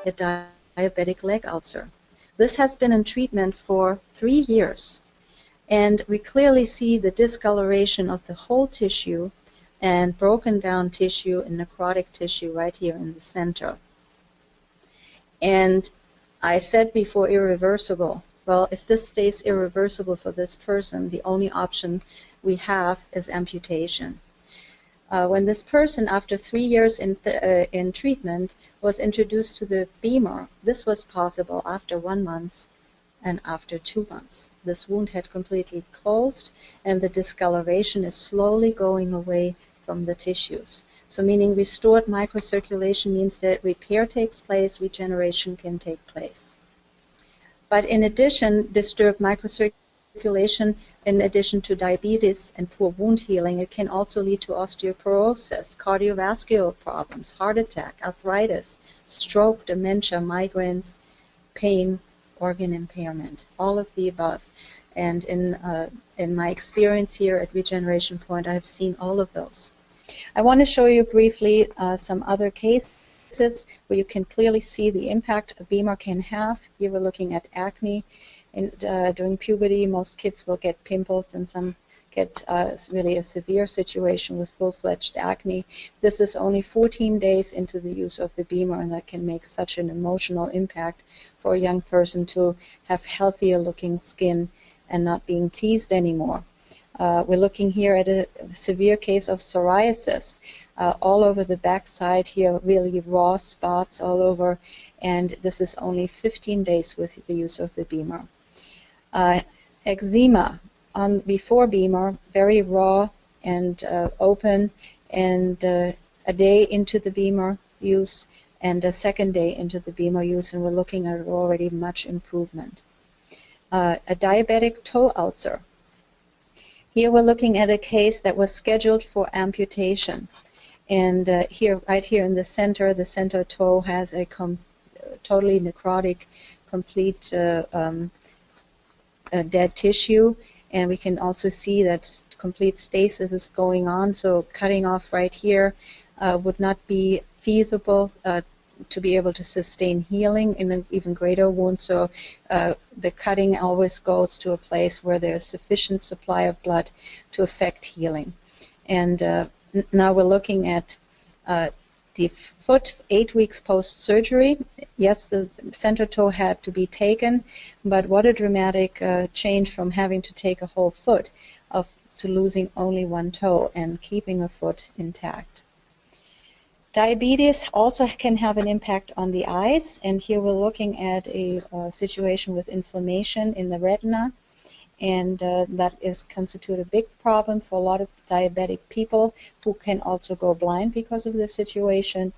a diabetic leg ulcer. This has been in treatment for 3 years, and we clearly see the discoloration of the whole tissue and broken down tissue and necrotic tissue right here in the center. And I said before irreversible. Well, if this stays irreversible for this person, the only option we have is amputation. When this person, after 3 years in treatment, was introduced to the BEMER, this was possible after 1 month and after 2 months. This wound had completely closed, and the discoloration is slowly going away from the tissues. So meaning restored microcirculation means that repair takes place, regeneration can take place. But in addition, disturbed microcirculation, in addition to diabetes and poor wound healing, it can also lead to osteoporosis, cardiovascular problems, heart attack, arthritis, stroke, dementia, migraines, pain, organ impairment, all of the above. And in my experience here at Regeneration Point, I've seen all of those. I want to show you briefly some other cases where you can clearly see the impact a BEMER can have. Here we're looking at acne. During puberty, most kids will get pimples, and some get really a severe situation with full-fledged acne. This is only 14 days into the use of the BEMER, and that can make such an emotional impact for a young person to have healthier-looking skin and not being teased anymore. We're looking here at a severe case of psoriasis. All over the backside here, really raw spots all over, and this is only 15 days with the use of the BEMER. Eczema before BEMER, very raw and open, and a day into the BEMER use and a second day into the BEMER use, and we're looking at already much improvement. A diabetic toe ulcer. Here we're looking at a case that was scheduled for amputation. And here, right here in the center toe has a totally necrotic, complete dead tissue. And we can also see that complete stasis is going on. So cutting off right here would not be feasible to be able to sustain healing in an even greater wound. So the cutting always goes to a place where there's sufficient supply of blood to affect healing. And now we're looking at the foot 8 weeks post-surgery. Yes, the center toe had to be taken, but what a dramatic change from having to take a whole foot to losing only one toe and keeping a foot intact. Diabetes also can have an impact on the eyes, and here we're looking at a situation with inflammation in the retina, and that constitute a big problem for a lot of diabetic people who can also go blind because of this situation.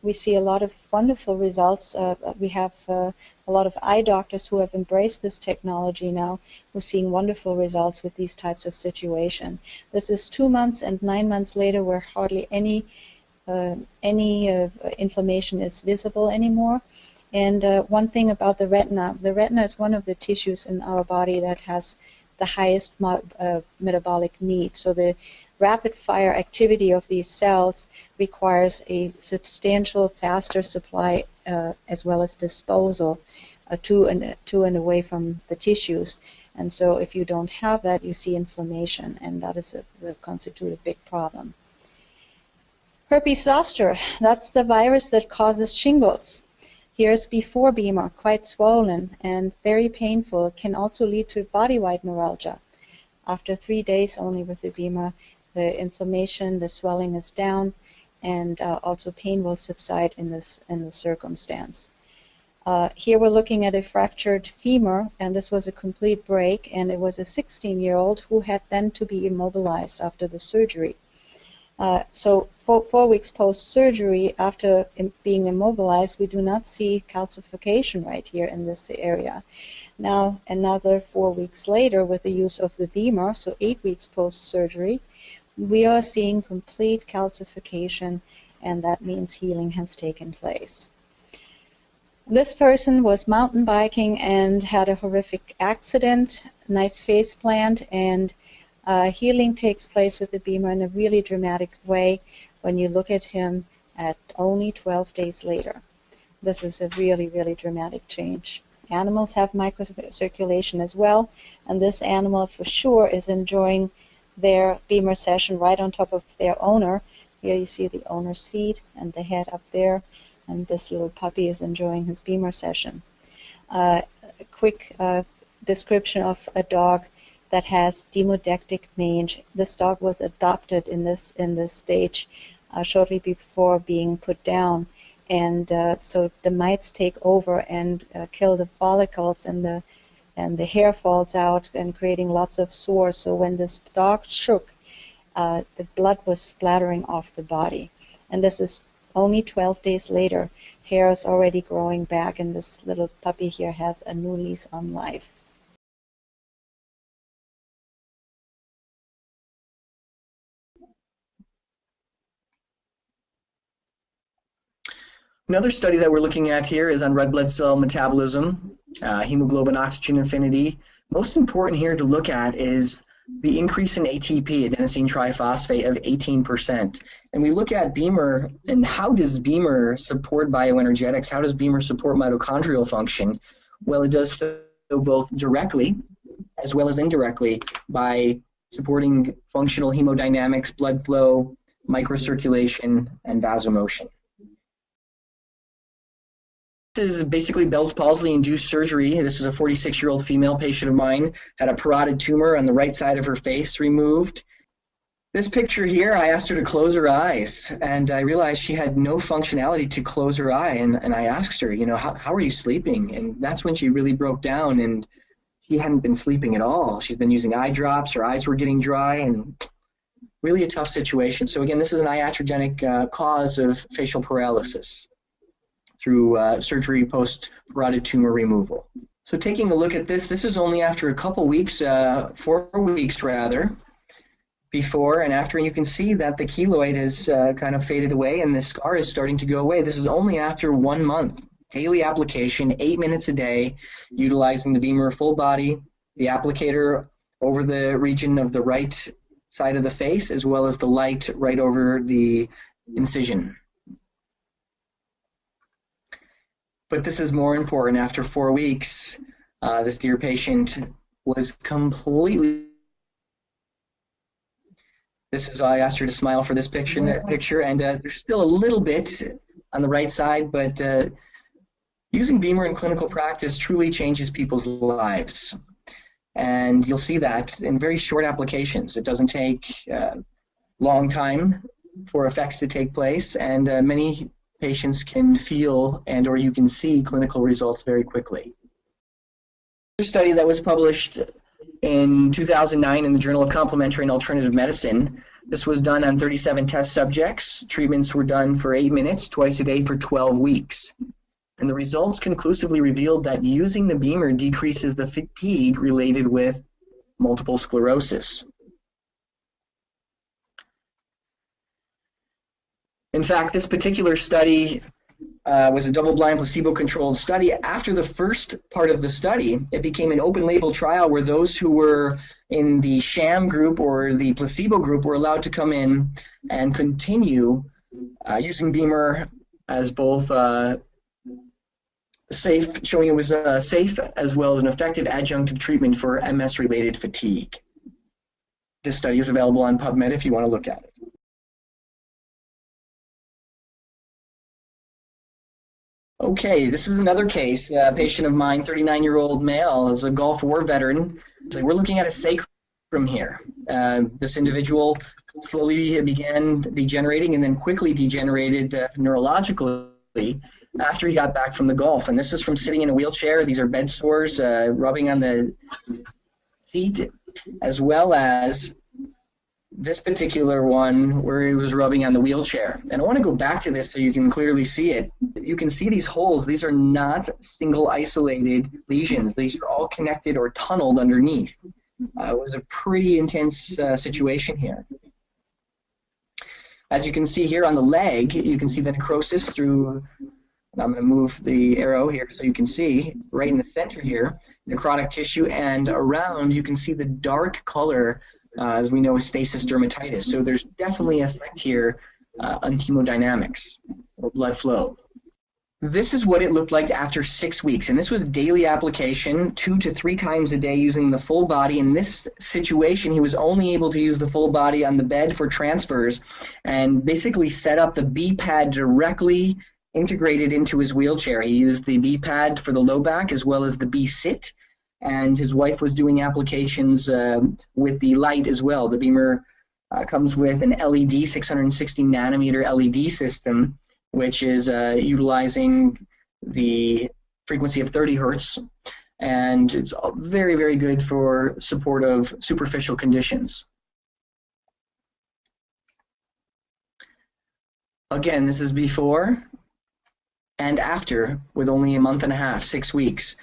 We see a lot of wonderful results. We have a lot of eye doctors who have embraced this technology now, who are seeing wonderful results with these types of situations. This is 2 months and 9 months later where hardly any inflammation is visible anymore. And one thing about the retina is one of the tissues in our body that has the highest metabolic need. So the rapid fire activity of these cells requires a substantial faster supply as well as disposal to and away from the tissues. And so if you don't have that, you see inflammation, and that constitute a big problem. Herpes zoster, that's the virus that causes shingles. Here's before BEMER, quite swollen and very painful. It can also lead to body-wide neuralgia. After 3 days only with the BEMER, the inflammation, the swelling is down, and also pain will subside in this circumstance. Here we're looking at a fractured femur, and this was a complete break, and it was a 16-year-old who had then to be immobilized after the surgery. So 4 weeks post-surgery, after being immobilized, we do not see calcification right here in this area. Now, another 4 weeks later, with the use of the BEMER, so 8 weeks post-surgery, we are seeing complete calcification, and that means healing has taken place. This person was mountain biking and had a horrific accident, nice face plant, and healing takes place with the BEMER in a really dramatic way when you look at him at only 12 days later. This is a really, really dramatic change. Animals have microcirculation as well, and this animal for sure is enjoying their BEMER session right on top of their owner. Here you see the owner's feet and the head up there, and this little puppy is enjoying his BEMER session. A quick description of a dog that has demodectic mange. This dog was adopted in this stage shortly before being put down, and so the mites take over and kill the follicles, and the hair falls out and creating lots of sores. So when this dog shook, the blood was splattering off the body, and this is only 12 days later. Hair is already growing back, and this little puppy here has a new lease on life. Another study that we're looking at here is on red blood cell metabolism, hemoglobin oxygen affinity. Most important here to look at is the increase in ATP, adenosine triphosphate, of 18%. And we look at BEMER and how does BEMER support bioenergetics? How does BEMER support mitochondrial function? Well, it does so both directly as well as indirectly by supporting functional hemodynamics, blood flow, microcirculation, and vasomotion. This is basically Bell's palsy-induced surgery. This is a 46-year-old female patient of mine, had a parotid tumor on the right side of her face removed. This picture here, I asked her to close her eyes, and I realized she had no functionality to close her eye, and I asked her, you know, how are you sleeping? And that's when she really broke down, and she hadn't been sleeping at all. She's been using eye drops, her eyes were getting dry, and really a tough situation. So again, this is an iatrogenic cause of facial paralysis through surgery post-parotid tumor removal. So taking a look at this is only after a couple weeks, 4 weeks rather, before and after, and you can see that the keloid has kind of faded away and the scar is starting to go away. This is only after 1 month. Daily application, 8 minutes a day, utilizing the BEMER full body, the applicator over the region of the right side of the face, as well as the light right over the incision. But this is more important. After 4 weeks, this dear patient was completely. This is, I asked her to smile for this picture, and there's still a little bit on the right side, but using BEMER in clinical practice truly changes people's lives. And you'll see that in very short applications. It doesn't take long time for effects to take place, and many patients can feel and or you can see clinical results very quickly. A study that was published in 2009 in the Journal of Complementary and Alternative Medicine. This was done on 37 test subjects. Treatments were done for 8 minutes, twice a day for 12 weeks. And the results conclusively revealed that using the BEMER decreases the fatigue related with multiple sclerosis. In fact, this particular study was a double-blind, placebo-controlled study. After the first part of the study, it became an open-label trial where those who were in the sham group or the placebo group were allowed to come in and continue using BEMER as both safe, showing it was safe as well as an effective adjunctive treatment for MS-related fatigue. This study is available on PubMed if you want to look at it. Okay, this is another case. A patient of mine, 39-year-old male, is a Gulf War veteran. So we're looking at a sacrum here. This individual slowly began degenerating and then quickly degenerated neurologically after he got back from the Gulf. And this is from sitting in a wheelchair. These are bed sores, rubbing on the feet, as well as this particular one where he was rubbing on the wheelchair. And I want to go back to this so you can clearly see it. You can see these holes. These are not single isolated lesions. These are all connected or tunneled underneath. It was a pretty intense situation here. As you can see here on the leg, you can see the necrosis through, and I'm going to move the arrow here so you can see right in the center here, necrotic tissue, and around you can see the dark color as we know is stasis dermatitis. So there's definitely an effect here on hemodynamics or blood flow. This is what it looked like after 6 weeks, and this was daily application, 2 to 3 times a day using the full body. In this situation, he was only able to use the full body on the bed for transfers and basically set up the B-pad directly integrated into his wheelchair. He used the B-pad for the low back as well as the B-sit, and his wife was doing applications with the light as well. The BEMER comes with an LED 660 nanometer LED system, which is utilizing the frequency of 30 hertz, and it's very, very good for support of superficial conditions. Again, this is before and after with only a month and a half, 6 weeks.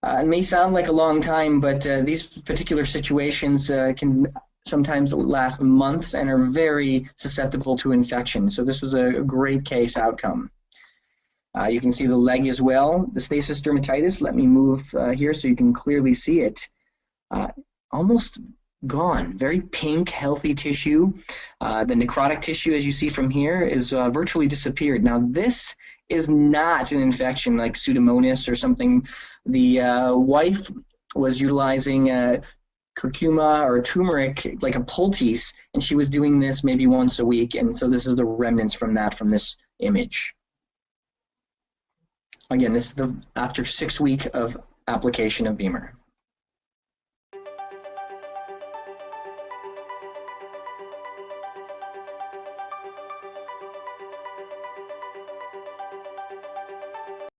It may sound like a long time, but these particular situations can sometimes last months and are very susceptible to infection. So this was a great case outcome. You can see the leg as well, the stasis dermatitis. Let me move here so you can clearly see it. Almost gone, very pink, healthy tissue. The necrotic tissue, as you see from here, is virtually disappeared. Now this is not an infection like Pseudomonas or something. The wife was utilizing curcuma or turmeric, like a poultice, and she was doing this maybe once a week, and so this is the remnants from that, from this image. Again, this is after 6 weeks of application of BEMER.